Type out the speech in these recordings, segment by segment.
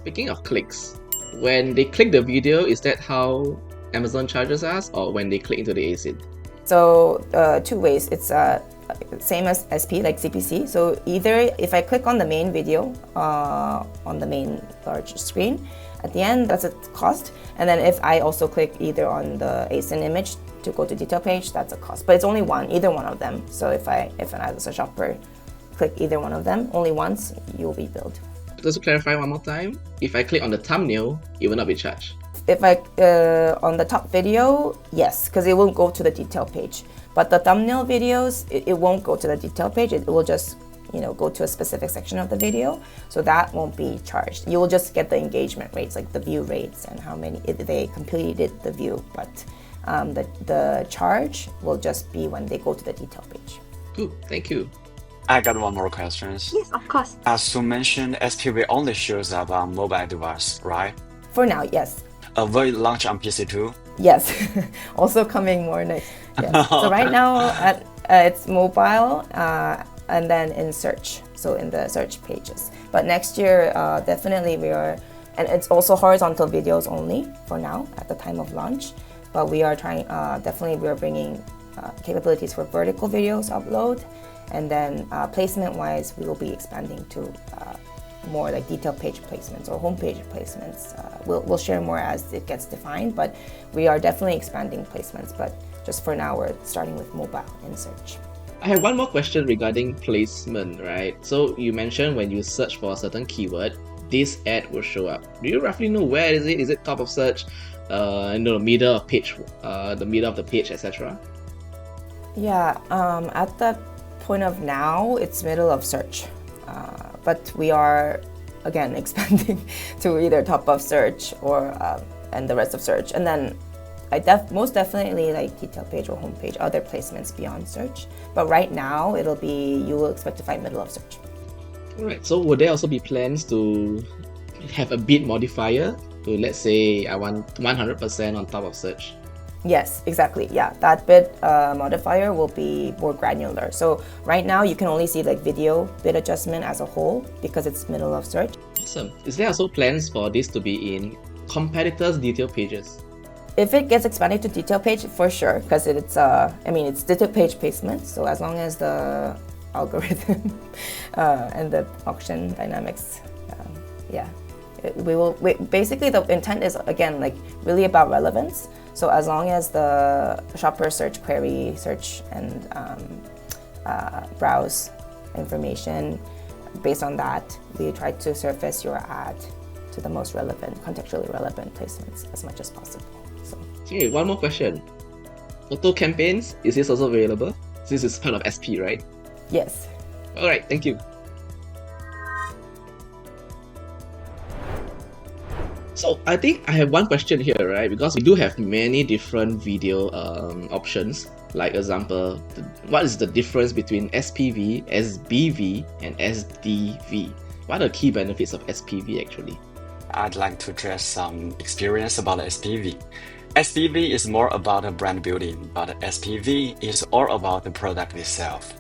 Speaking of clicks, when they click the video, is that how Amazon charges us, or when they click into the ASIN? So two ways. It's same as SP, like CPC. So either if I click on the main video on the main large screen, at the end that's a cost. And then if I also click either on the ASIN image to go to detail page, that's a cost. But it's only either one of them. So if as a shopper click either one of them only once, you'll be billed. Just to clarify one more time, if I click on the thumbnail, it will not be charged. If I on the top video, yes, because it will go to the detail page. But the thumbnail videos, it won't go to the detail page. It will just go to a specific section of the video. So that won't be charged. You will just get the engagement rates, like the view rates and how many they completed the view. But the charge will just be when they go to the detail page. Cool, thank you. I got one more question. Yes, of course. As you mentioned, SPV only shows up on mobile device, right? For now, yes. Will it launch on PC too? Yes, also coming more next. Yes. So right now it's mobile and then in search, so in the search pages. But next year, definitely and it's also horizontal videos only for now at the time of launch. But we are trying, definitely we are bringing capabilities for vertical videos upload. And then placement-wise, we will be expanding to more like detail page placements or homepage placements. We'll share more as it gets defined, but we are definitely expanding placements. But just for now, we're starting with mobile in search. I have one more question regarding placement, right? So you mentioned when you search for a certain keyword, this ad will show up. Do you roughly know where is it? Is it top of search, middle of page, the middle of the page, etc.? Yeah, at the point of now, it's middle of search. But we are, again, expanding to either top of search or and the rest of search. And then most definitely like detail page or homepage, other placements beyond search. But right now, you will expect to find middle of search. All right, so would there also be plans to have a bid modifier to, let's say, I want 100% on top of search? Yes, exactly. Yeah, that bid modifier will be more granular. So right now you can only see like video bid adjustment as a whole because it's middle of search. Awesome. Is there also plans for this to be in competitors' detail pages? If it gets expanded to detail page, for sure, because it's detail page placement. So as long as the algorithm and the auction dynamics, basically the intent is again like really about relevance. So as long as the shopper search query, search and browse information, based on that, we try to surface your ad to the most relevant, contextually relevant placements as much as possible. So. Okay, one more question. Auto campaigns, is this also available? This is part of SP, right? Yes. All right, thank you. So I think I have one question here, right? Because we do have many different video options. Like example, what is the difference between SPV, SBV, and SDV? What are the key benefits of SPV actually? I'd like to address some experience about SPV. SPV is more about brand building, but SPV is all about the product itself.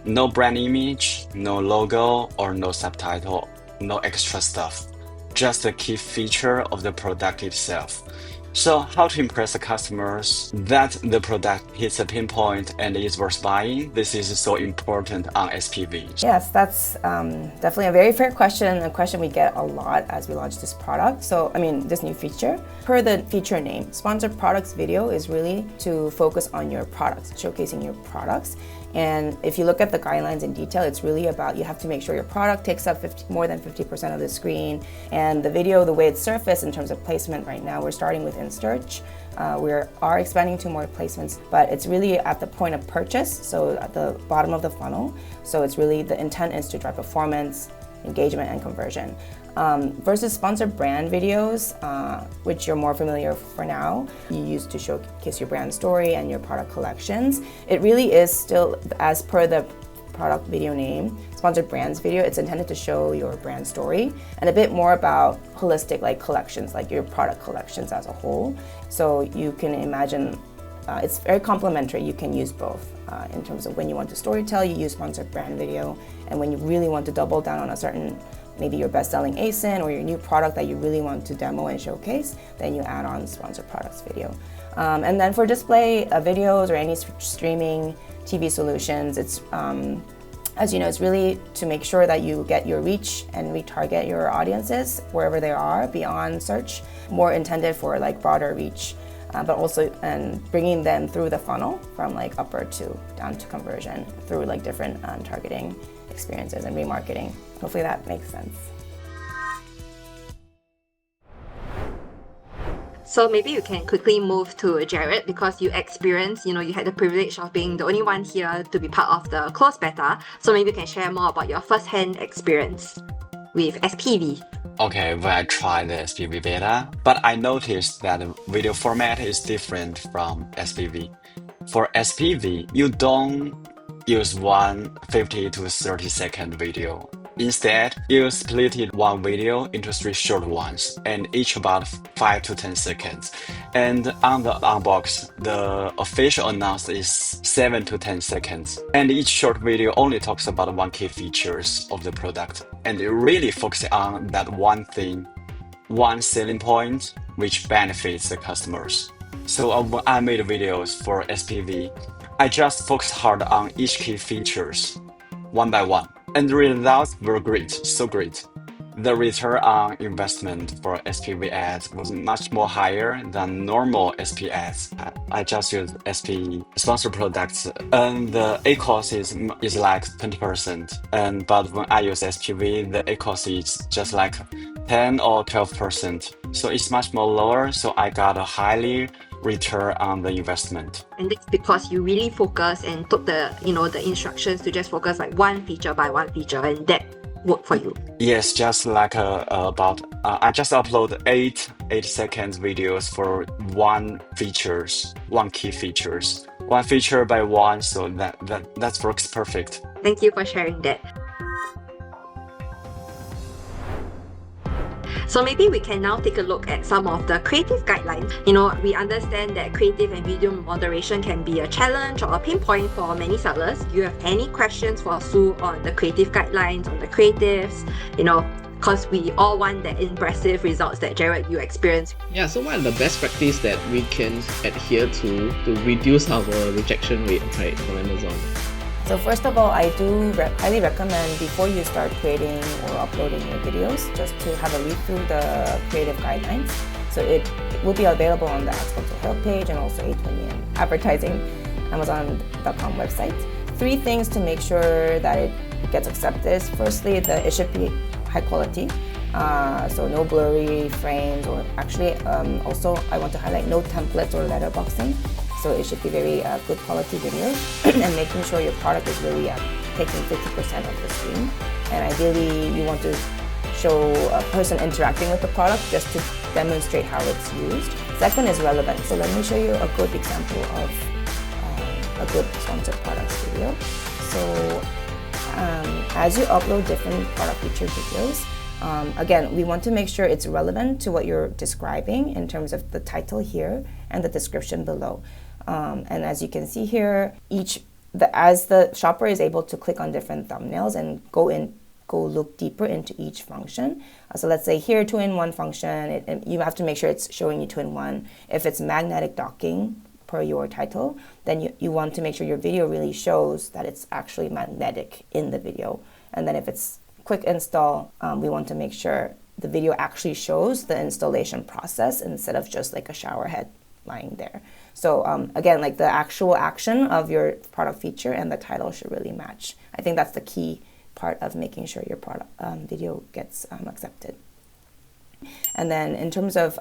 No brand image, no logo, or no subtitle, no extra stuff. Just a key feature of the product itself. So how to impress the customers that the product hits a pinpoint and is worth buying? This is so important on SPV. Yes, that's definitely a very fair question, a question we get a lot as we launch this product. So, this new feature. Per the feature name, sponsored products video is really to focus on your products, showcasing your products. And if you look at the guidelines in detail, it's really about you have to make sure your product takes up more than 50% of the screen. And the video, the way it's surfaced in terms of placement right now, we're starting with in search. We are expanding to more placements, but it's really at the point of purchase, so at the bottom of the funnel. So it's really the intent is to drive performance, engagement, and conversion. Versus sponsored brand videos, which you're more familiar for now, you use to showcase your brand story and your product collections. It really is still, as per the product video name, sponsored brands video, it's intended to show your brand story and a bit more about holistic like collections, like your product collections as a whole. So you can imagine it's very complementary. You can use both. In terms of when you want to storytell, you use sponsored brand video, and when you really want to double down on a certain maybe your best-selling ASIN or your new product that you really want to demo and showcase, then you add on sponsored products video. And then for display videos or any streaming TV solutions, it's as you know, it's really to make sure that you get your reach and retarget your audiences wherever they are beyond search, more intended for like broader reach, but also and bringing them through the funnel from like upper to down to conversion through like different targeting experiences and remarketing. Hopefully that makes sense. So maybe you can quickly move to Jared, because you experienced, you had the privilege of being the only one here to be part of the closed beta. So maybe you can share more about your first-hand experience with SPV. Okay, well, I tried the SPV beta, but I noticed that the video format is different from SPV. For SPV, you don't use one 50 to 30 second video. Instead, you split it one video into 3 short ones, and each about 5 to 10 seconds. And on the unbox, the official announce is 7 to 10 seconds. And each short video only talks about one key features of the product. And it really focuses on that one thing, one selling point, which benefits the customers. So when I made videos for SPV, I just focused hard on each key features, one by one. And the results were great, so great. The return on investment for SPV ads was much more higher than normal SP ads. I just use SP sponsored products, and the A cost is like 20%. But when I use SPV, the A cost is just like 10 or 12%. So it's much more lower. So I got a highly return on the investment. And it's because you really focus and took the the instructions to just focus like one feature by one feature, and that worked for you. Yes, just like I just upload 8 seconds videos for one key features, one feature by one. So that works perfect. Thank you for sharing that. So maybe we can now take a look at some of the creative guidelines. We understand that creative and video moderation can be a challenge or a pain point for many sellers. Do you have any questions for Sue on the creative guidelines, on the creatives? Because we all want the impressive results that Jared, you experienced. Yeah, so what are the best practice that we can adhere to reduce our rejection rate, right, from Amazon? So first of all, I do highly recommend before you start creating or uploading your videos, just to have a read through the creative guidelines. So it will be available on the Adsponsor help page and also A20 and advertising Amazon.com website. 3 things to make sure that it gets accepted. Firstly, it should be high quality. So no blurry frames, or actually also I want to highlight no templates or letterboxing. So it should be very good quality videos and making sure your product is really taking 50% of the screen. And ideally, you want to show a person interacting with the product just to demonstrate how it's used. Second is relevance. So let me show you a good example of a good sponsored products video. So as you upload different product feature videos, again, we want to make sure it's relevant to what you're describing in terms of the title here and the description below. And as you can see here, as the shopper is able to click on different thumbnails and go look deeper into each function. So let's say here, 2-in-1 function, you have to make sure it's showing you 2-in-1. If it's magnetic docking per your title, then you want to make sure your video really shows that it's actually magnetic in the video. And then if it's quick install, we want to make sure the video actually shows the installation process instead of just like a shower head lying there. So again, like the actual action of your product feature and the title should really match. I think that's the key part of making sure your product video gets accepted. And then in terms of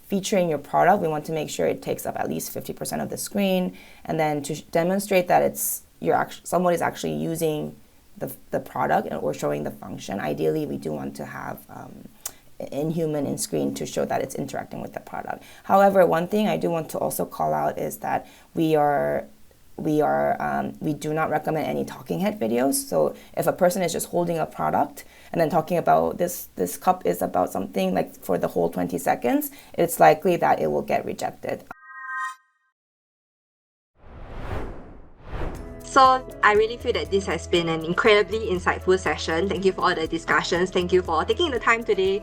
featuring your product, we want to make sure it takes up at least 50% of the screen. And then to demonstrate that someone is actually using the product or showing the function, ideally we do want to have inhuman in screen to show that it's interacting with the product. However, one thing I do want to also call out is that we do not recommend any talking head videos. So if a person is just holding a product and then talking about this cup is about something like for the whole 20 seconds, it's likely that it will get rejected. So I really feel that this has been an incredibly insightful session. Thank you for all the discussions. Thank you for taking the time today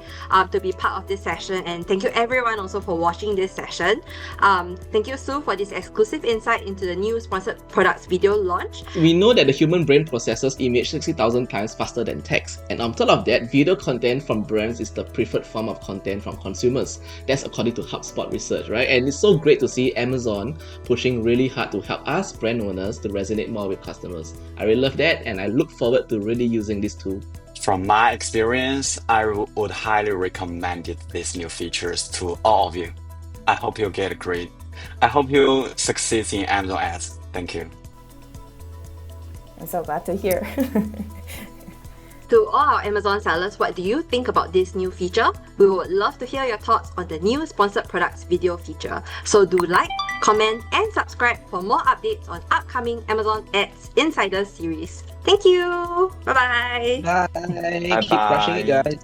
to be part of this session. And thank you everyone also for watching this session. Thank you, Sue, for this exclusive insight into the new sponsored products video launch. We know that the human brain processes image 60,000 times faster than text. And on top of that, video content from brands is the preferred form of content from consumers. That's according to HubSpot research, right? And it's so great to see Amazon pushing really hard to help us brand owners to resonate more with customers. I really love that, and I look forward to really using this tool. From my experience, I would highly recommend these new features to all of you. I hope you get great. I hope you succeed in Amazon ads. Thank you. I'm so glad to hear. To all our Amazon sellers, what do you think about this new feature? We would love to hear your thoughts on the new sponsored products video feature. So do like, comment, and subscribe for more updates on upcoming Amazon Ads Insider series. Thank you. Bye-bye. Bye. Keep crushing it, guys.